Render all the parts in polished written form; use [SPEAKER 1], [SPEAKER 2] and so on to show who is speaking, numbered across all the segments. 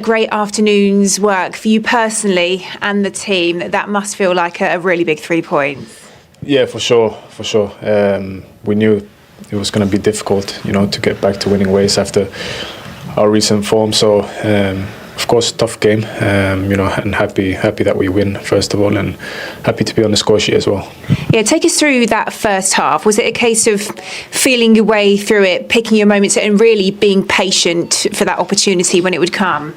[SPEAKER 1] Great afternoon's work for you personally and the team. That must feel like a really big 3 points.
[SPEAKER 2] Yeah, for sure. We knew it was going to be difficult, to get back to winning ways after our recent form. So, of course, tough game. And happy that we win first of all, and happy to be on the score sheet as well.
[SPEAKER 1] Yeah, take us through that first half. Was it a case of feeling your way through it, picking your moments, and really being patient for that opportunity when it would come?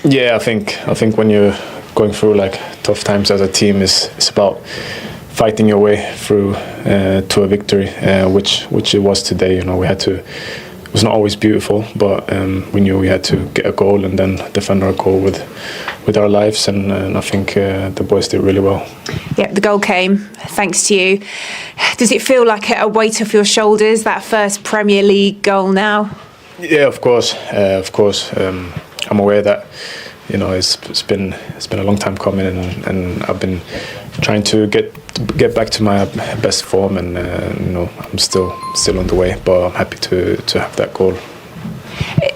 [SPEAKER 2] Yeah, I think when you're going through like tough times as a team, it's about fighting your way through to a victory, which it was today. We had to. It was not always beautiful, but we knew we had to get a goal and then defend our goal with our lives, and I think the boys did really well.
[SPEAKER 1] Yeah, the goal came thanks to you. Does it feel like a weight off your shoulders, that first Premier League goal now?
[SPEAKER 2] Yeah, of course. I'm aware that it's been a long time coming, and I've been trying to get back to my best form, and I'm still on the way, but I'm happy to have that goal.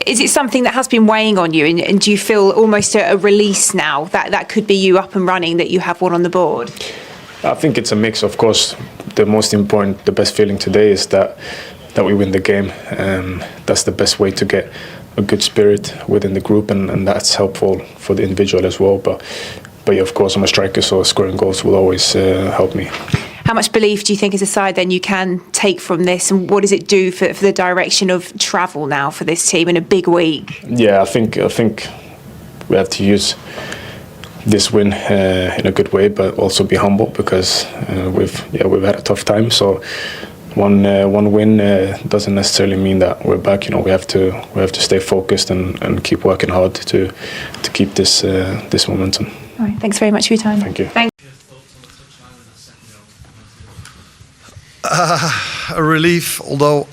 [SPEAKER 1] Is it something that has been weighing on you, and do you feel almost a release now that could be you up and running, that you have one on the board?
[SPEAKER 2] I think it's a mix. Of course, the best feeling today is that we win the game. That's the best way to get a good spirit within the group, and that's helpful for the individual as well. But yeah, of course, I'm a striker, so scoring goals will always help me.
[SPEAKER 1] How much belief do you think as a side then you can take from this, and what does it do for the direction of travel now for this team in a big week?
[SPEAKER 2] Yeah, I think we have to use this win in a good way, but also be humble, because we've had a tough time. So one win doesn't necessarily mean that we're back. We have to stay focused and keep working hard to keep this momentum.
[SPEAKER 1] All right, thanks very much for your time.
[SPEAKER 2] Thank you.
[SPEAKER 3] A relief, although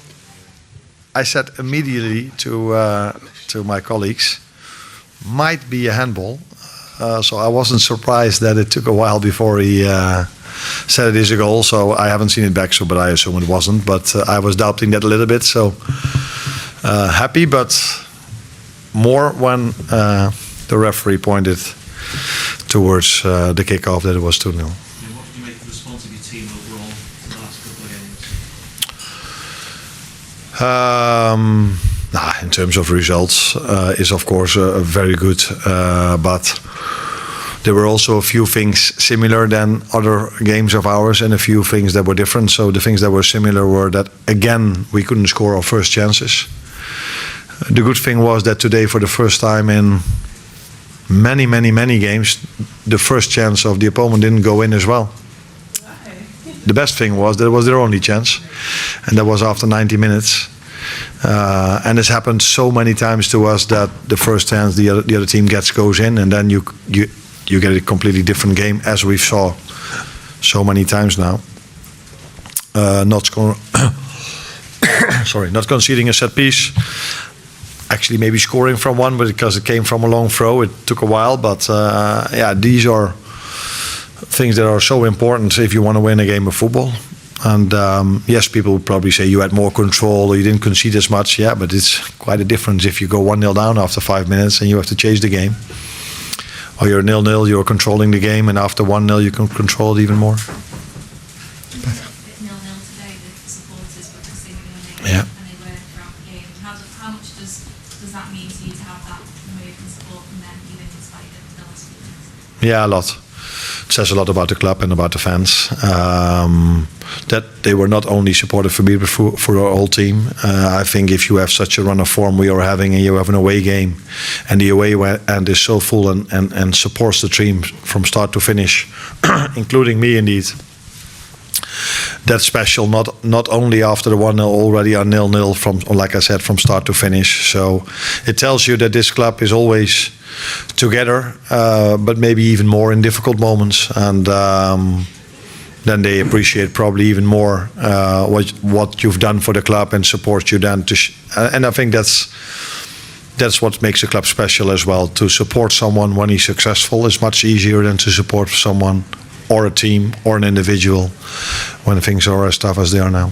[SPEAKER 3] I said immediately to my colleagues, might be a handball. So I wasn't surprised that it took a while before he said it is a goal. So I haven't seen it back, but I assume it wasn't. But I was doubting that a little bit. So happy, but more when the referee pointed towards the kickoff that it was 2-0.
[SPEAKER 4] What did you make of the response of your team overall for the last couple of games?
[SPEAKER 3] In terms of results, is of course very good, but there were also a few things similar than other games of ours, and a few things that were different. So the things that were similar were that, again, we couldn't score our first chances. The good thing was that today, for the first time in many games, the first chance of the opponent didn't go in as well. The best thing was that it was their only chance, and that was after 90 minutes. And it's happened so many times to us that the first chance the other team goes in, and then you get a completely different game, as we saw so many times now. Not conceding a set piece. Actually, maybe scoring from one, but because it came from a long throw, it took a while. But these are things that are so important if you want to win a game of football. And yes, people would probably say you had more control or you didn't concede as much. Yeah, but it's quite a difference if you go 1-0 down after 5 minutes and you have to chase the game. Or you're 0-0, you're controlling the game, and after 1-0 you can control it even more. Yeah.
[SPEAKER 5] How much does that mean to you to have that move and support from them, even despite the last few minutes?
[SPEAKER 3] Yeah, a lot. It says a lot about the club and about the fans. That they were not only supportive for me, but for our whole team. I think if you have such a run of form we are having, and you have an away game, and the away end is so full and supports the team from start to finish, including me indeed. That's special, not only after the 1-0 already are 0-0 from, like I said, from start to finish. So it tells you that this club is always together, but maybe even more in difficult moments, and then they appreciate probably even more what you've done for the club and support you then. And I think that's what makes a club special as well. To support someone when he's successful is much easier than to support someone or a team or an individual when things are as tough as they are now.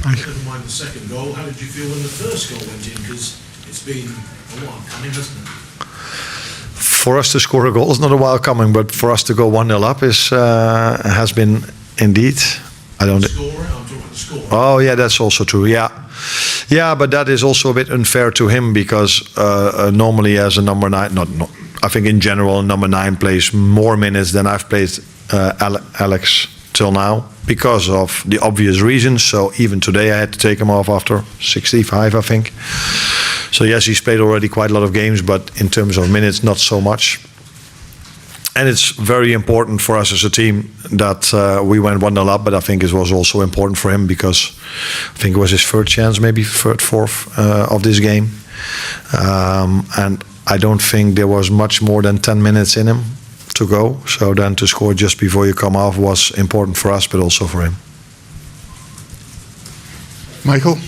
[SPEAKER 4] Never mind the second goal. How did you feel when the first goal went in? Because it's been a while coming, hasn't it?
[SPEAKER 3] For us to score a goal is not a while coming, but for us to go 1-0 up has been indeed. I don't.
[SPEAKER 4] Score, I'm talking about the score.
[SPEAKER 3] Oh yeah, that's also true. Yeah, but that is also a bit unfair to him because normally as a number 9, not I think in general number 9 plays more minutes than I've played Alex till now because of the obvious reasons. So even today I had to take him off after 65, I think. So yes, he's played already quite a lot of games, but in terms of minutes, not so much. And it's very important for us as a team that we went 1-0 up, but I think it was also important for him because I think it was his third chance, maybe fourth of this game. And I don't think there was much more than 10 minutes in him to go. So then to score just before you come off was important for us, but also for him.
[SPEAKER 6] Michael?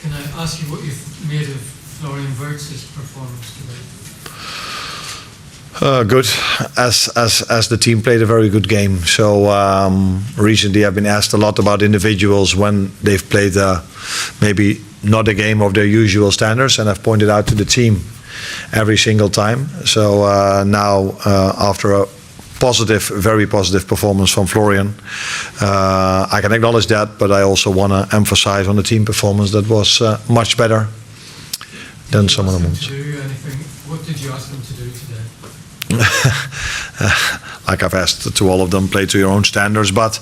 [SPEAKER 7] Can I ask you what you've made of Florian Wirtz's performance today?
[SPEAKER 3] Good, as the team played a very good game. So recently I've been asked a lot about individuals when they've played maybe not a game of their usual standards, and I've pointed out to the team every single time. So now after a very positive performance from Florian, I can acknowledge that, but I also want to emphasize on the team performance that was much better than some of the moments.
[SPEAKER 7] What did you ask them to do today?
[SPEAKER 3] Like I've asked to all of them, play to your own standards. But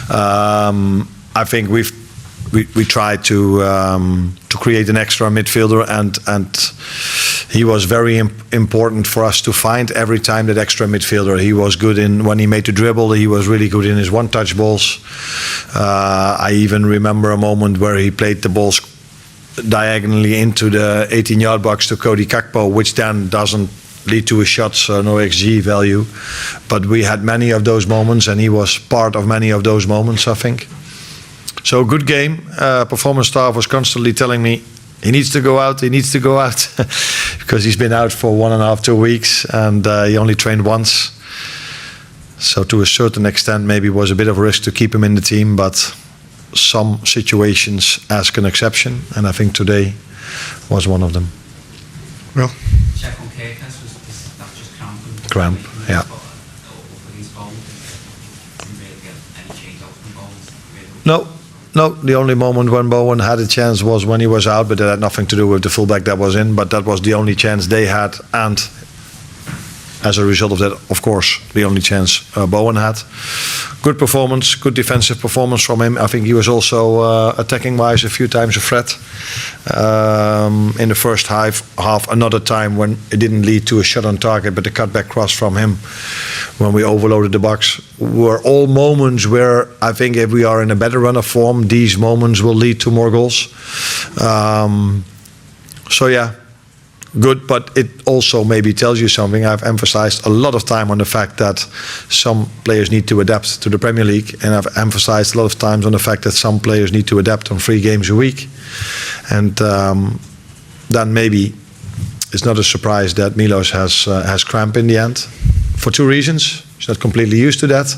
[SPEAKER 3] I think we tried to create an extra midfielder, and he was very important for us to find every time that extra midfielder. He was good when he made the dribble. He was really good in his one-touch balls. I even remember a moment where he played the balls diagonally into the 18-yard box to Cody Kakpo, which then doesn't lead to a shot, so no XG value. But we had many of those moments, and he was part of many of those moments, I think. So good game. Performance staff was constantly telling me he needs to go out, because he's been out for 1.5, 2 weeks, and he only trained once. So to a certain extent, maybe it was a bit of a risk to keep him in the team, but some situations ask an exception, and I think today was one of them.
[SPEAKER 6] Well,
[SPEAKER 8] check on Kekas, was that just cramp?
[SPEAKER 3] Cramp, yeah. No, the only moment when Bowen had a chance was when he was out, but that had nothing to do with the fullback that was in. But that was the only chance they had, and as a result of that, of course, the only chance Bowen had. Good performance, good defensive performance from him. I think he was also attacking-wise a few times a threat. In the first half, another time when it didn't lead to a shot on target, but the cutback cross from him when we overloaded the box were all moments where I think if we are in a better run of form, these moments will lead to more goals. So yeah, good, but it also maybe tells you something. I've emphasized a lot of time on the fact that some players need to adapt to the Premier League, and I've emphasized a lot of times on the fact that some players need to adapt on 3 games a week. And then maybe it's not a surprise that Milos has cramp in the end, for 2 reasons. He's not completely used to that,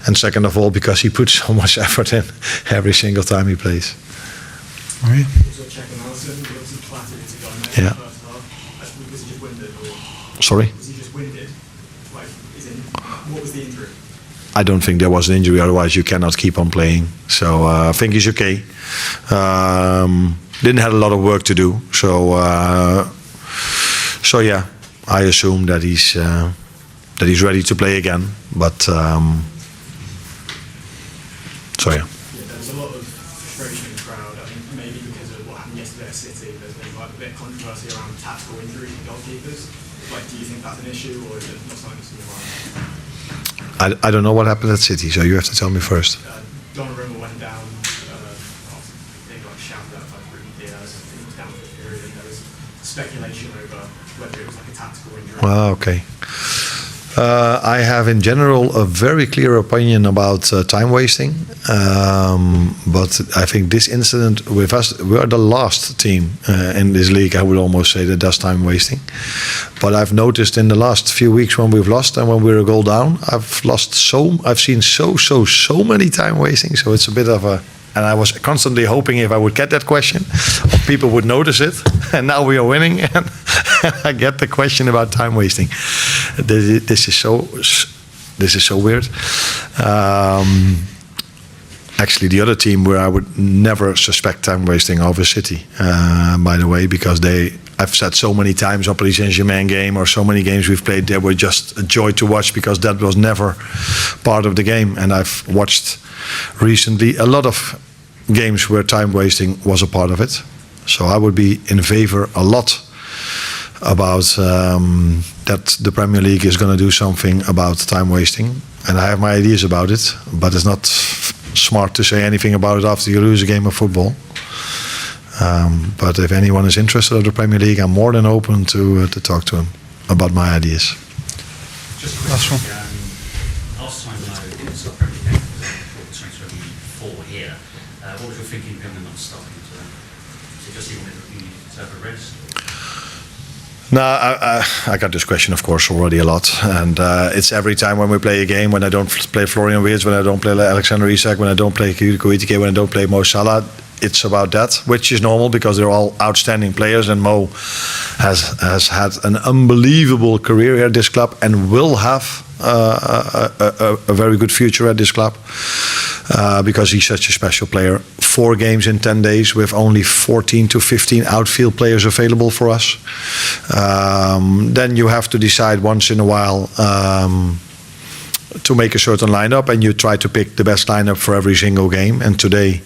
[SPEAKER 3] and second of all, because he puts so much effort in every single time he plays.
[SPEAKER 6] all right.
[SPEAKER 3] Yeah. Sorry?
[SPEAKER 9] Was he just winded? What was the injury?
[SPEAKER 3] I don't think there was an injury, otherwise you cannot keep on playing. So I think he's okay. Didn't have a lot of work to do. So yeah, I assume that he's ready to play again. But so yeah.
[SPEAKER 9] There was a lot of frustration in the crowd. I think maybe because of what happened yesterday at City, there's been a bit of controversy around tactical injuries in goalkeepers. Do you think that's an issue, or is it not something that's in your mind?
[SPEAKER 3] I don't know what happened at City, so you have to tell me first.
[SPEAKER 9] Donnarumma went down, they got shouted at by Ruben Diaz, he was down for a period, and there was speculation over whether it was like a tactical injury.
[SPEAKER 3] Okay. I have in general a very clear opinion about time wasting, but I think this incident with us, we are the last team in this league, I would almost say, that does time wasting. But I've noticed in the last few weeks when we've lost and when we're a goal down, I've seen so many time wasting, so it's a bit of a And I was constantly hoping if I would get that question, people would notice it. And now we are winning, and I get the question about time wasting. This is so weird. Actually, the other team where I would never suspect time wasting over City, by the way, because I've said so many times on Paris Saint-Germain game or so many games we've played, they were just a joy to watch because that was never part of the game. And I've watched recently a lot of games where time wasting was a part of it. So I would be in favor a lot about that the Premier League is going to do something about time wasting. And I have my ideas about it, but it's not smart to say anything about it after you lose a game of football. But if anyone is interested in the Premier League, I'm more than open to talk to them about my ideas.
[SPEAKER 4] Just a
[SPEAKER 6] Last one.
[SPEAKER 4] Last time I was up Premier League, 2024 here, what was your thinking behind not starting today? So just you wanted to have a rest?
[SPEAKER 3] No, I got this question, of course, already a lot. And it's every time when we play a game, when I don't play Florian Wirtz, when I don't play Alexander Isak, when I don't play Koitike, when I don't play Mo Salah, it's about that, which is normal because they're all outstanding players. And Mo has had an unbelievable career here at this club and will have a very good future at this club because he's such a special player. 4 games in 10 days with only 14 to 15 outfield players available for us. Then you have to decide once in a while to make a certain lineup, and you try to pick the best lineup for every single game. And today,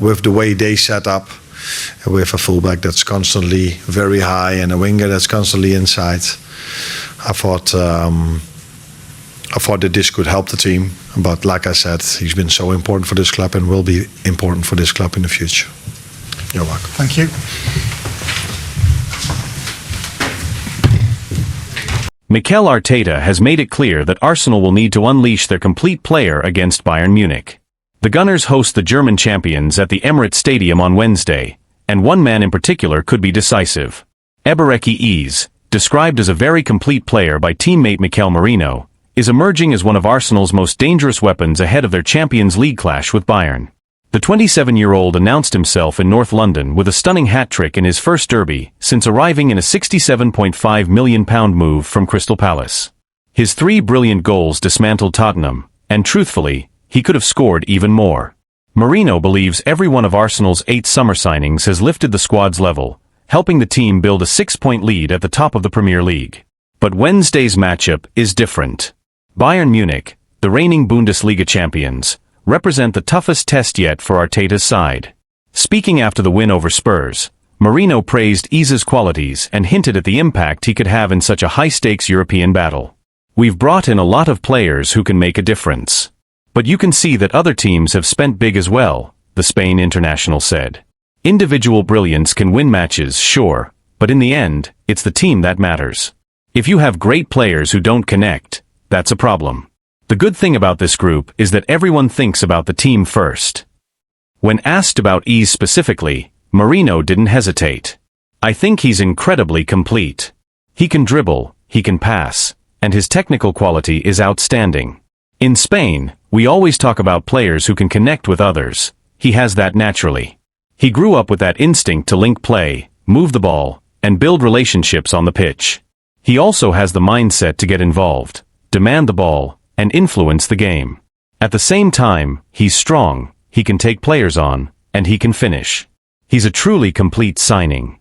[SPEAKER 3] with the way they set up, with a fullback that's constantly very high and a winger that's constantly inside, I thought that this could help the team. But like I said, he's been so important for this club and will be important for this club in the future. You're welcome.
[SPEAKER 6] Thank you.
[SPEAKER 10] Mikel Arteta has made it clear that Arsenal will need to unleash their complete player against Bayern Munich. The Gunners host the German champions at the Emirates Stadium on Wednesday, and one man in particular could be decisive. Ebereki Eze, described as a very complete player by teammate Mikel Merino, is emerging as one of Arsenal's most dangerous weapons ahead of their Champions League clash with Bayern. The 27-year-old announced himself in North London with a stunning hat-trick in his first derby since arriving in a £67.5 million move from Crystal Palace. His 3 brilliant goals dismantled Tottenham, and truthfully, he could have scored even more. Mourinho believes every one of Arsenal's 8 summer signings has lifted the squad's level, helping the team build a 6-point lead at the top of the Premier League. But Wednesday's matchup is different. Bayern Munich, the reigning Bundesliga champions, represent the toughest test yet for Arteta's side. Speaking after the win over Spurs, Mourinho praised Eze's qualities and hinted at the impact he could have in such a high-stakes European battle. "We've brought in a lot of players who can make a difference. But you can see that other teams have spent big as well," the Spain international said. "Individual brilliance can win matches, sure, but in the end, it's the team that matters. If you have great players who don't connect, that's a problem. The good thing about this group is that everyone thinks about the team first." When asked about Eze specifically, Mourinho didn't hesitate. "I think he's incredibly complete. He can dribble, he can pass, and his technical quality is outstanding. In Spain, we always talk about players who can connect with others. He has that naturally. He grew up with that instinct to link play, move the ball, and build relationships on the pitch. He also has the mindset to get involved, demand the ball, and influence the game. At the same time, he's strong, he can take players on, and he can finish. He's a truly complete signing."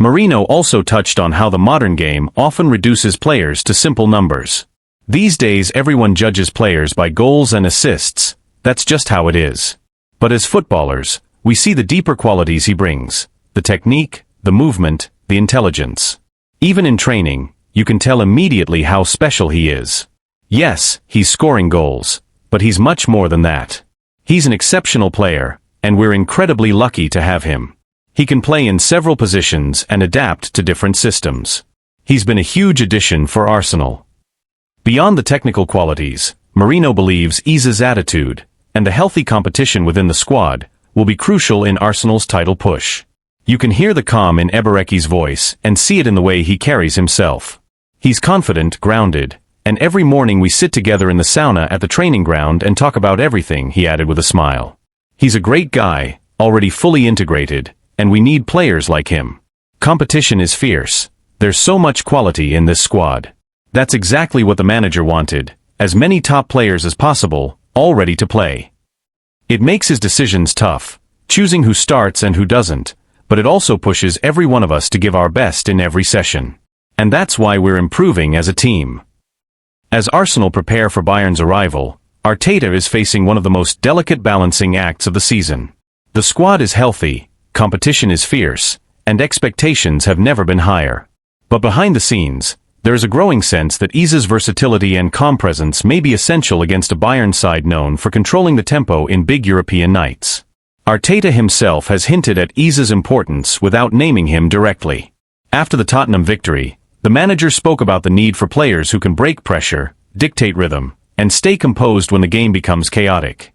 [SPEAKER 10] Mourinho also touched on how the modern game often reduces players to simple numbers. "These days everyone judges players by goals and assists, that's just how it is. But as footballers, we see the deeper qualities he brings, the technique, the movement, the intelligence. Even in training, you can tell immediately how special he is. Yes, he's scoring goals, but he's much more than that. He's an exceptional player, and we're incredibly lucky to have him. He can play in several positions and adapt to different systems. He's been a huge addition for Arsenal." Beyond the technical qualities, Mourinho believes Eze's attitude, and the healthy competition within the squad, will be crucial in Arsenal's title push. You can hear the calm in Ebereki's voice and see it in the way he carries himself. He's confident, grounded, and every morning we sit together in the sauna at the training ground and talk about everything, he added with a smile. He's a great guy, already fully integrated, and we need players like him. Competition is fierce. There's so much quality in this squad. That's exactly what the manager wanted, as many top players as possible, all ready to play. It makes his decisions tough, choosing who starts and who doesn't, but it also pushes every one of us to give our best in every session. And that's why we're improving as a team. As Arsenal prepare for Bayern's arrival, Arteta is facing one of the most delicate balancing acts of the season. The squad is healthy, competition is fierce, and expectations have never been higher. But behind the scenes, there is a growing sense that Isa's versatility and calm presence may be essential against a Bayern side known for controlling the tempo in big European nights. Arteta himself has hinted at Isa's importance without naming him directly. After the Tottenham victory, the manager spoke about the need for players who can break pressure, dictate rhythm, and stay composed when the game becomes chaotic.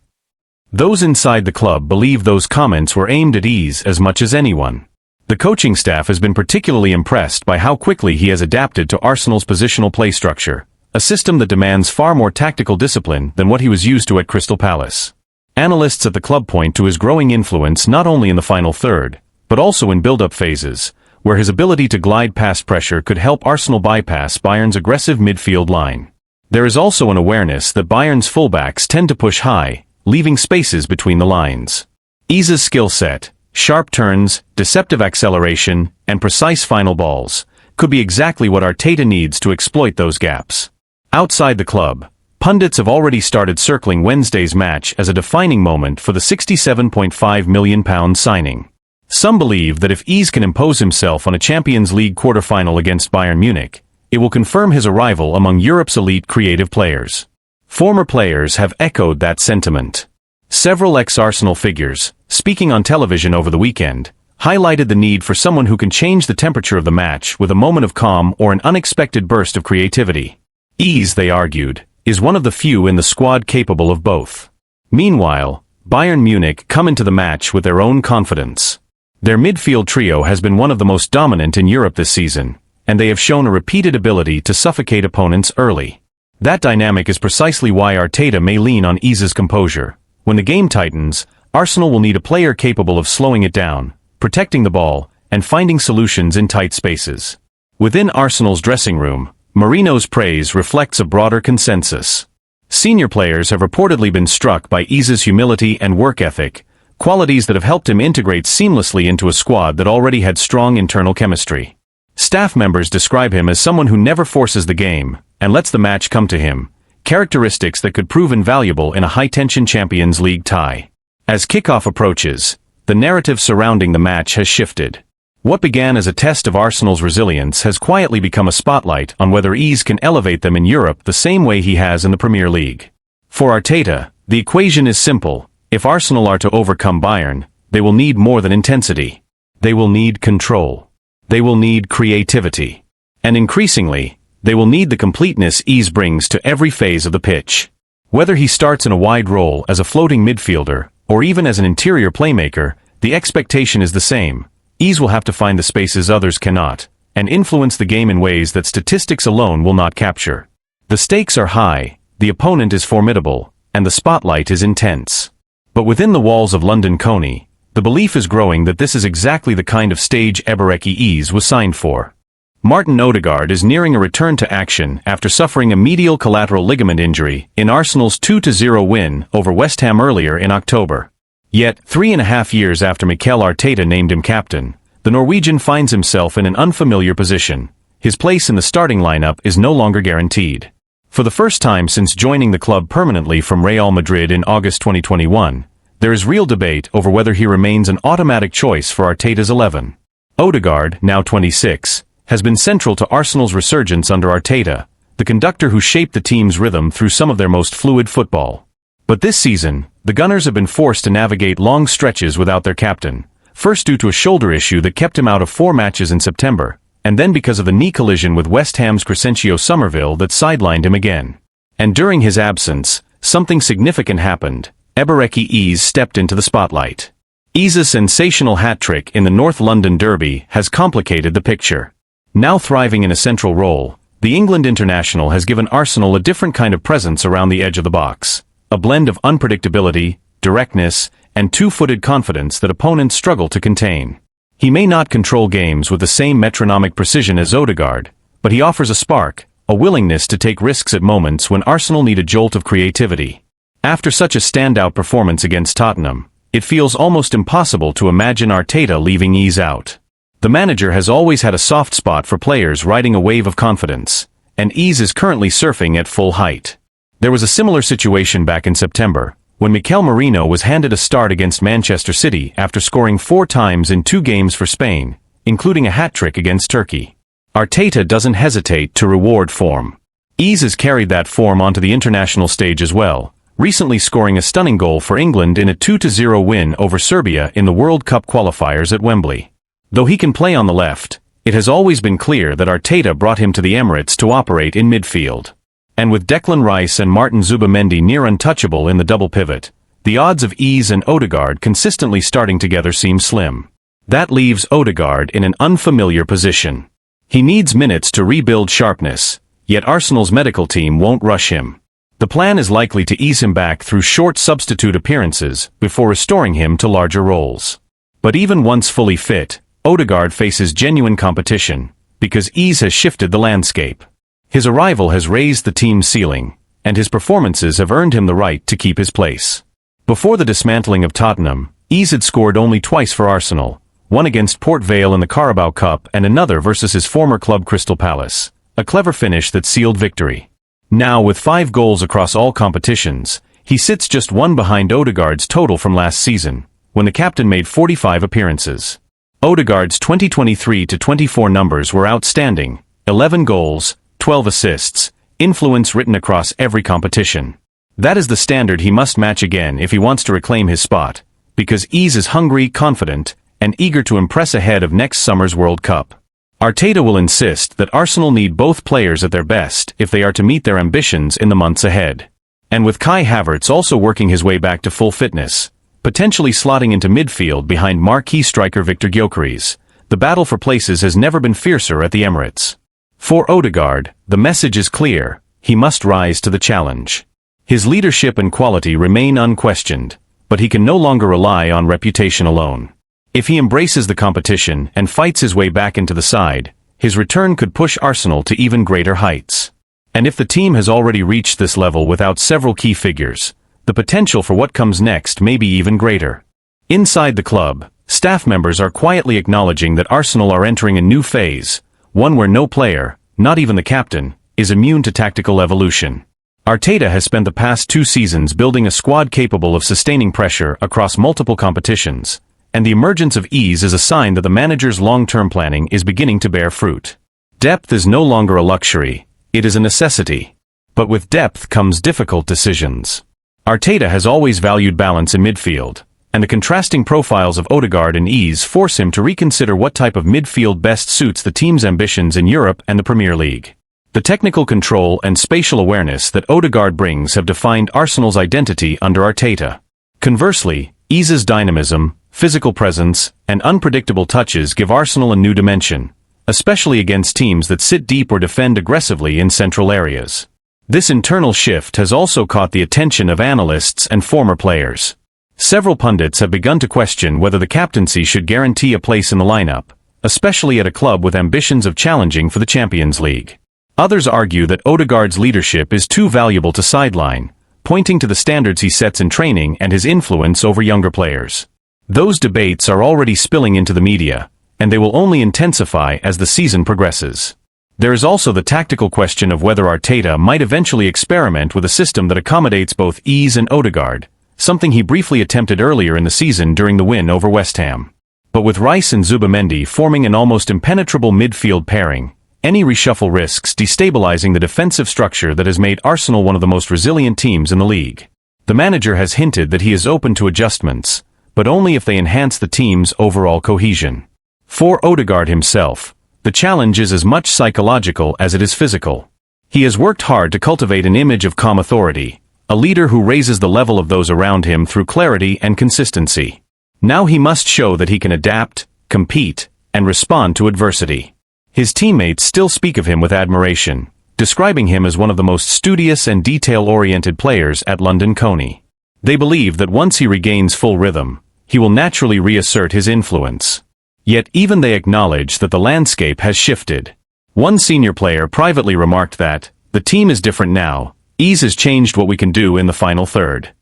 [SPEAKER 10] Those inside the club believe those comments were aimed at Ise as much as anyone. The coaching staff has been particularly impressed by how quickly he has adapted to Arsenal's positional play structure, a system that demands far more tactical discipline than what he was used to at Crystal Palace. Analysts at the club point to his growing influence not only in the final third, but also in build-up phases, where his ability to glide past pressure could help Arsenal bypass Bayern's aggressive midfield line. There is also an awareness that Bayern's fullbacks tend to push high, leaving spaces between the lines. Isa's skill set, sharp turns, deceptive acceleration, and precise final balls, could be exactly what Arteta needs to exploit those gaps. Outside the club, pundits have already started circling Wednesday's match as a defining moment for the £67.5 million signing. Some believe that if Ise can impose himself on a Champions League quarter-final against Bayern Munich, it will confirm his arrival among Europe's elite creative players. Former players have echoed that sentiment. Several ex-Arsenal figures, speaking on television over the weekend, highlighted the need for someone who can change the temperature of the match with a moment of calm or an unexpected burst of creativity. Ise, they argued, is one of the few in the squad capable of both. Meanwhile, Bayern Munich come into the match with their own confidence. Their midfield trio has been one of the most dominant in Europe this season, and they have shown a repeated ability to suffocate opponents early. That dynamic is precisely why Arteta may lean on Isa's composure. When the game tightens, Arsenal will need a player capable of slowing it down, protecting the ball, and finding solutions in tight spaces. Within Arsenal's dressing room, Mourinho's praise reflects a broader consensus. Senior players have reportedly been struck by Isa's humility and work ethic, qualities that have helped him integrate seamlessly into a squad that already had strong internal chemistry. Staff members describe him as someone who never forces the game, and lets the match come to him, characteristics that could prove invaluable in a high-tension Champions League tie. As kickoff approaches, the narrative surrounding the match has shifted. What began as a test of Arsenal's resilience has quietly become a spotlight on whether Ise can elevate them in Europe the same way he has in the Premier League. For Arteta, the equation is simple. If Arsenal are to overcome Bayern, they will need more than intensity. They will need control. They will need creativity. And increasingly, they will need the completeness Ise brings to every phase of the pitch. Whether he starts in a wide role as a floating midfielder, or even as an interior playmaker, the expectation is the same. Ise will have to find the spaces others cannot, and influence the game in ways that statistics alone will not capture. The stakes are high, the opponent is formidable, and the spotlight is intense. But within the walls of London Coney, the belief is growing that this is exactly the kind of stage Ebereki Ise was signed for. Martin Odegaard is nearing a return to action after suffering a medial collateral ligament injury in Arsenal's 2-0 win over West Ham earlier in October. Yet, 3.5 years after Mikel Arteta named him captain, the Norwegian finds himself in an unfamiliar position. His place in the starting lineup is no longer guaranteed. For the first time since joining the club permanently from Real Madrid in August 2021, there is real debate over whether he remains an automatic choice for Arteta's 11. Odegaard, now 26, has been central to Arsenal's resurgence under Arteta, the conductor who shaped the team's rhythm through some of their most fluid football. But this season, the Gunners have been forced to navigate long stretches without their captain, first due to a shoulder issue that kept him out of 4 matches in September, and then because of the knee collision with West Ham's Crescencio Somerville that sidelined him again. And during his absence, something significant happened. Ebereki Ise stepped into the spotlight. Ise's sensational hat-trick in the North London Derby has complicated the picture. Now thriving in a central role, the England international has given Arsenal a different kind of presence around the edge of the box. A blend of unpredictability, directness, and two-footed confidence that opponents struggle to contain. He may not control games with the same metronomic precision as Odegaard, but he offers a spark, a willingness to take risks at moments when Arsenal need a jolt of creativity. After such a standout performance against Tottenham, it feels almost impossible to imagine Arteta leaving ease out. The manager has always had a soft spot for players riding a wave of confidence, and ease is currently surfing at full height. There was a similar situation back in September, when Mikel Merino was handed a start against Manchester City after scoring 4 times in 2 games for Spain, including a hat-trick against Turkey. Arteta doesn't hesitate to reward form. Ease has carried that form onto the international stage as well, recently scoring a stunning goal for England in a 2-0 win over Serbia in the World Cup qualifiers at Wembley. Though he can play on the left, it has always been clear that Arteta brought him to the Emirates to operate in midfield. And with Declan Rice and Martin Zubamendi near untouchable in the double pivot, the odds of Ease and Odegaard consistently starting together seem slim. That leaves Odegaard in an unfamiliar position. He needs minutes to rebuild sharpness, yet Arsenal's medical team won't rush him. The plan is likely to ease him back through short substitute appearances before restoring him to larger roles. But even once fully fit, Odegaard faces genuine competition, because Ease has shifted the landscape. His arrival has raised the team's ceiling, and his performances have earned him the right to keep his place. Before the dismantling of Tottenham, Ease had scored only twice for Arsenal, one against Port Vale in the Carabao Cup and another versus his former club Crystal Palace, a clever finish that sealed victory. Now, with 5 goals across all competitions, he sits just 1 behind Odegaard's total from last season, when the captain made 45 appearances. Odegaard's 2023-24 numbers were outstanding: 11 goals, 12 assists, influence written across every competition. That is the standard he must match again if he wants to reclaim his spot, because Ease is hungry, confident, and eager to impress ahead of next summer's World Cup. Arteta will insist that Arsenal need both players at their best if they are to meet their ambitions in the months ahead. And with Kai Havertz also working his way back to full fitness, potentially slotting into midfield behind marquee striker Victor Gyökeres, the battle for places has never been fiercer at the Emirates. For Odegaard, the message is clear: he must rise to the challenge. His leadership and quality remain unquestioned, but he can no longer rely on reputation alone. If he embraces the competition and fights his way back into the side, his return could push Arsenal to even greater heights. And if the team has already reached this level without several key figures, the potential for what comes next may be even greater. Inside the club, staff members are quietly acknowledging that Arsenal are entering a new phase, one where no player, not even the captain, is immune to tactical evolution. Arteta has spent the past 2 seasons building a squad capable of sustaining pressure across multiple competitions, and the emergence of Ease is a sign that the manager's long-term planning is beginning to bear fruit. Depth is no longer a luxury, it is a necessity. But with depth comes difficult decisions. Arteta has always valued balance in midfield, and the contrasting profiles of Odegaard and Ease force him to reconsider what type of midfield best suits the team's ambitions in Europe and the Premier League. The technical control and spatial awareness that Odegaard brings have defined Arsenal's identity under Arteta. Conversely, Ease's dynamism, physical presence, and unpredictable touches give Arsenal a new dimension, especially against teams that sit deep or defend aggressively in central areas. This internal shift has also caught the attention of analysts and former players. Several pundits have begun to question whether the captaincy should guarantee a place in the lineup, especially at a club with ambitions of challenging for the Champions League. Others argue that Odegaard's leadership is too valuable to sideline, pointing to the standards he sets in training and his influence over younger players. Those debates are already spilling into the media, and they will only intensify as the season progresses. There is also the tactical question of whether Arteta might eventually experiment with a system that accommodates both Ease and Odegaard, something he briefly attempted earlier in the season during the win over West Ham. But with Rice and Zubamendi forming an almost impenetrable midfield pairing, any reshuffle risks destabilizing the defensive structure that has made Arsenal one of the most resilient teams in the league. The manager has hinted that he is open to adjustments, but only if they enhance the team's overall cohesion. For Odegaard himself, the challenge is as much psychological as it is physical. He has worked hard to cultivate an image of calm authority, a leader who raises the level of those around him through clarity and consistency. Now he must show that he can adapt, compete, and respond to adversity. His teammates still speak of him with admiration, describing him as one of the most studious and detail-oriented players at London Coney. They believe that once he regains full rhythm, he will naturally reassert his influence. Yet even they acknowledge that the landscape has shifted. One senior player privately remarked that, "The team is different now, ease has changed what we can do in the final third."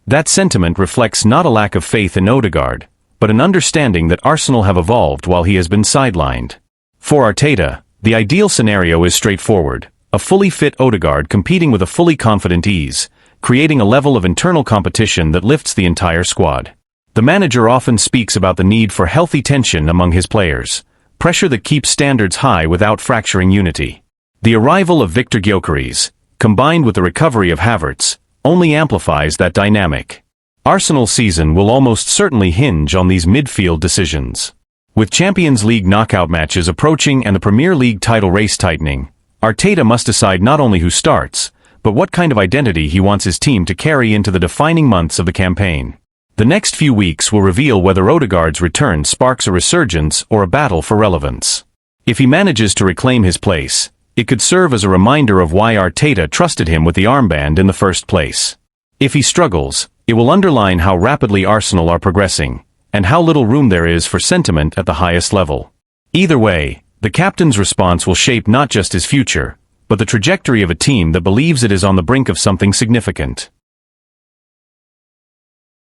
[SPEAKER 10] That sentiment reflects not a lack of faith in Odegaard, but an understanding that Arsenal have evolved while he has been sidelined. For Arteta, the ideal scenario is straightforward: a fully fit Odegaard competing with a fully confident Ease, creating a level of internal competition that lifts the entire squad. The manager often speaks about the need for healthy tension among his players, pressure that keeps standards high without fracturing unity. The arrival of Victor Gyökeres, combined with the recovery of Havertz, only amplifies that dynamic. Arsenal's season will almost certainly hinge on these midfield decisions. With Champions League knockout matches approaching and the Premier League title race tightening, Arteta must decide not only who starts, but what kind of identity he wants his team to carry into the defining months of the campaign. The next few weeks will reveal whether Odegaard's return sparks a resurgence or a battle for relevance. If he manages to reclaim his place, it could serve as a reminder of why Arteta trusted him with the armband in the first place. If he struggles, it will underline how rapidly Arsenal are progressing, and how little room there is for sentiment at the highest level. Either way, the captain's response will shape not just his future, but the trajectory of a team that believes it is on the brink of something significant.